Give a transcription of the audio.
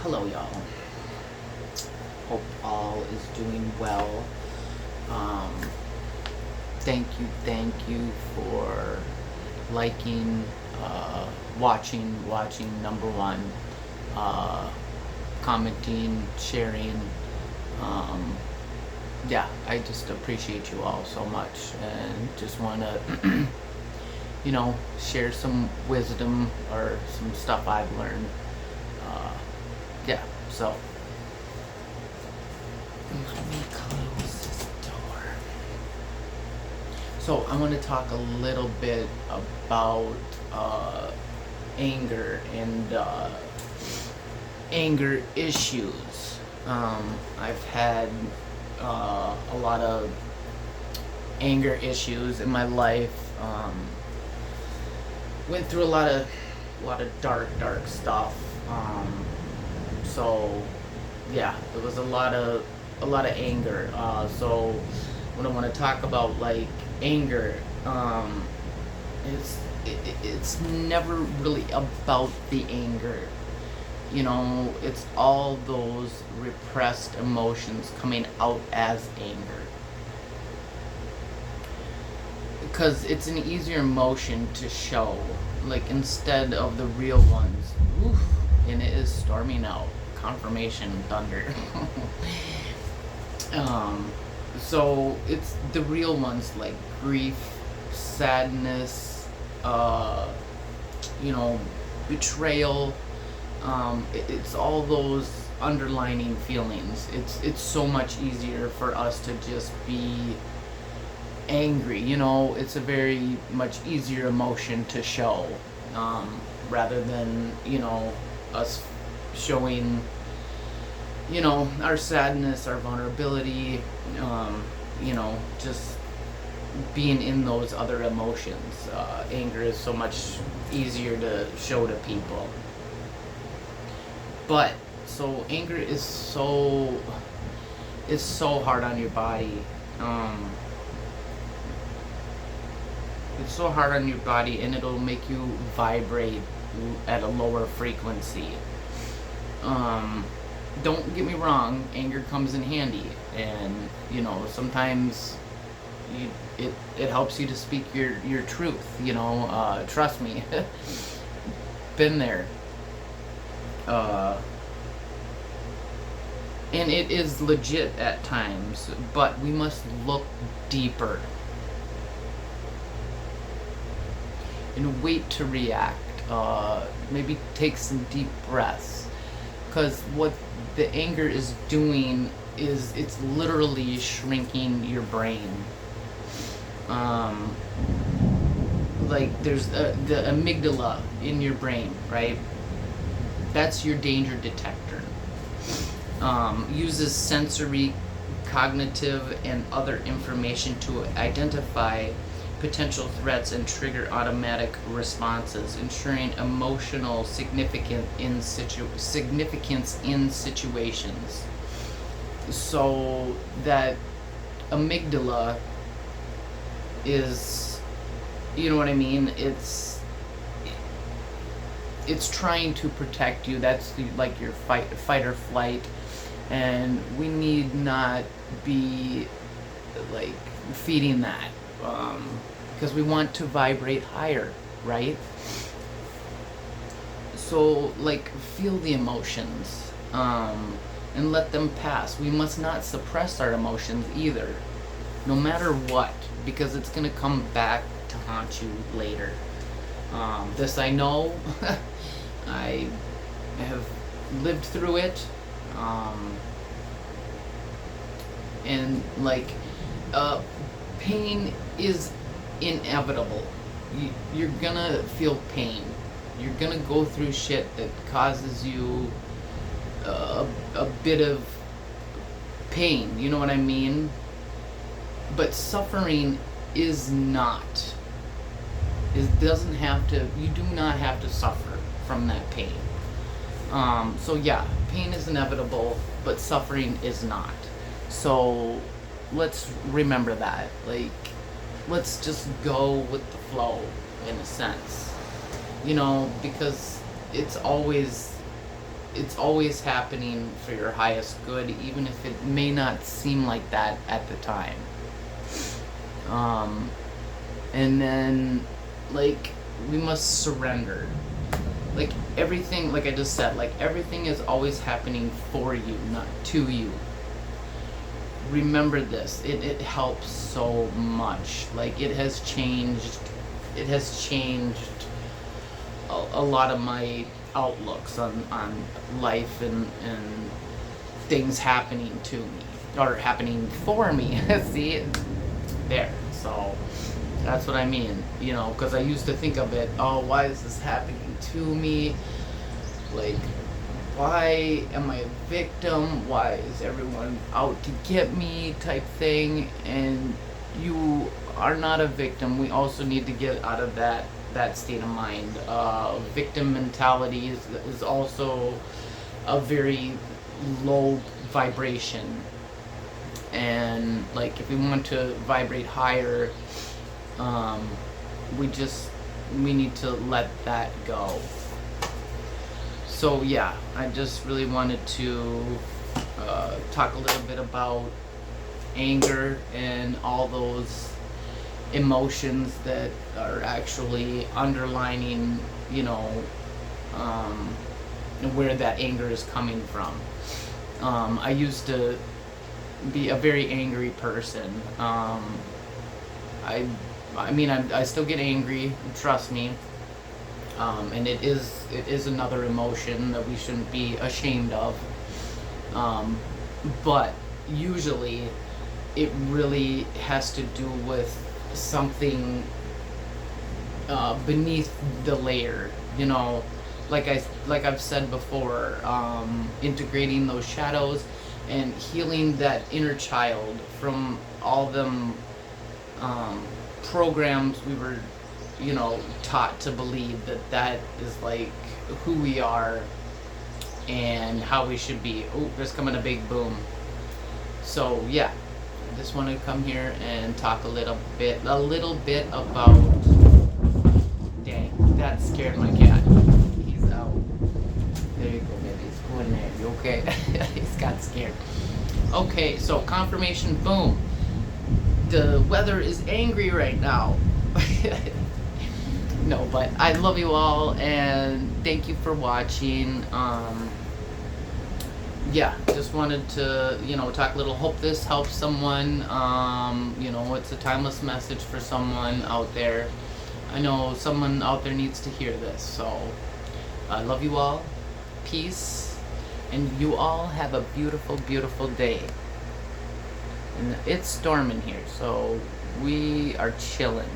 Hello, y'all. Hope all is doing well. Um, thank you for liking, watching number one, uh, commenting, sharing. Um, yeah, I just appreciate you all so much and just want to, share some wisdom or some stuff I've learned. Uh, yeah, so let me close this door. So I want to talk a little bit about anger and anger issues. I've had a lot of anger issues in my life. Went through a lot of dark stuff. So yeah, there was a lot of anger. So when I want to talk about like anger, it's never really about the anger. It's all those repressed emotions coming out as anger. Because it's an easier emotion to show, like instead of the real ones. Oof, and it is storming out. Confirmation thunder. So it's the real ones like grief, sadness, betrayal. It's all those underlining feelings. It's so much easier for us to just be angry. It's a very much easier emotion to show, rather than us showing our sadness, our vulnerability, just being in those other emotions. Anger is so much easier to show to people. But so anger is so hard on your body. It's so hard on your body, and it'll make you vibrate at a lower frequency. Don't get me wrong, anger comes in handy, and sometimes it helps you to speak your truth. Trust me, been there. And it is legit at times, but we must look deeper and wait to react. Maybe take some deep breaths, because what the anger is doing is it's literally shrinking your brain. Like there's the amygdala in your brain, right? That's your danger detector. Uses sensory, cognitive, and other information to identify potential threats and trigger automatic responses, ensuring emotional significance in situations. So that amygdala is, you know what I mean? It's trying to protect you. That's like your fight or flight, and we need not be like feeding that, because we want to vibrate higher, right? So like feel the emotions, and let them pass. We must not suppress our emotions either, no matter what, because it's gonna come back to haunt you later. This I know. I have lived through it, and like pain is inevitable. You're gonna feel pain. You're gonna go through shit that causes you a bit of pain. You know what I mean? But suffering is not. It doesn't have to. You do not have to suffer from that pain. So yeah, pain is inevitable, but suffering is not. So let's remember that. Like, let's just go with the flow in a sense. Because it's always it's always happening for your highest good, even if it may not seem like that at the time. And then, like, we must surrender. Like, everything, like I just said, like, everything is always happening for you, not to you. Remember this. It helps so much. Like, it has changed a lot of my outlooks on life and things happening to me, or happening for me. See, there. So that's what I mean, you know, because I used to think of it, oh, why is this happening to me? Like, why am I a victim? Why is everyone out to get me, type thing? And you are not a victim. We also need to get out of that state of mind. Victim mentality is also a very low vibration. And, like, if we want to vibrate higher, we need to let that go. So yeah, I just really wanted to talk a little bit about anger and all those emotions that are actually underlining, you know, where that anger is coming from. I used to be a very angry person. I mean, I still get angry, trust me. And it is another emotion that we shouldn't be ashamed of. But usually it really has to do with something beneath the layer, you know, like I've said before, integrating those shadows and healing that inner child from all them programs we were, you know, taught to believe that is like who we are and how we should be. Oh, there's coming a big boom. So yeah, I just want to come here and talk a little bit about. Dang, that scared my cat. He's out. There you go, baby. Go in there. You okay? He's got scared. Okay, so confirmation. Boom. The weather is angry right now. No, but I love you all and thank you for watching. Yeah, just wanted to, you know, talk a little. Hope this helps someone. You know, it's a timeless message for someone out there. I know someone out there needs to hear this. So I love you all. Peace. And you all have a beautiful, beautiful day. And it's storming here, so we are chilling.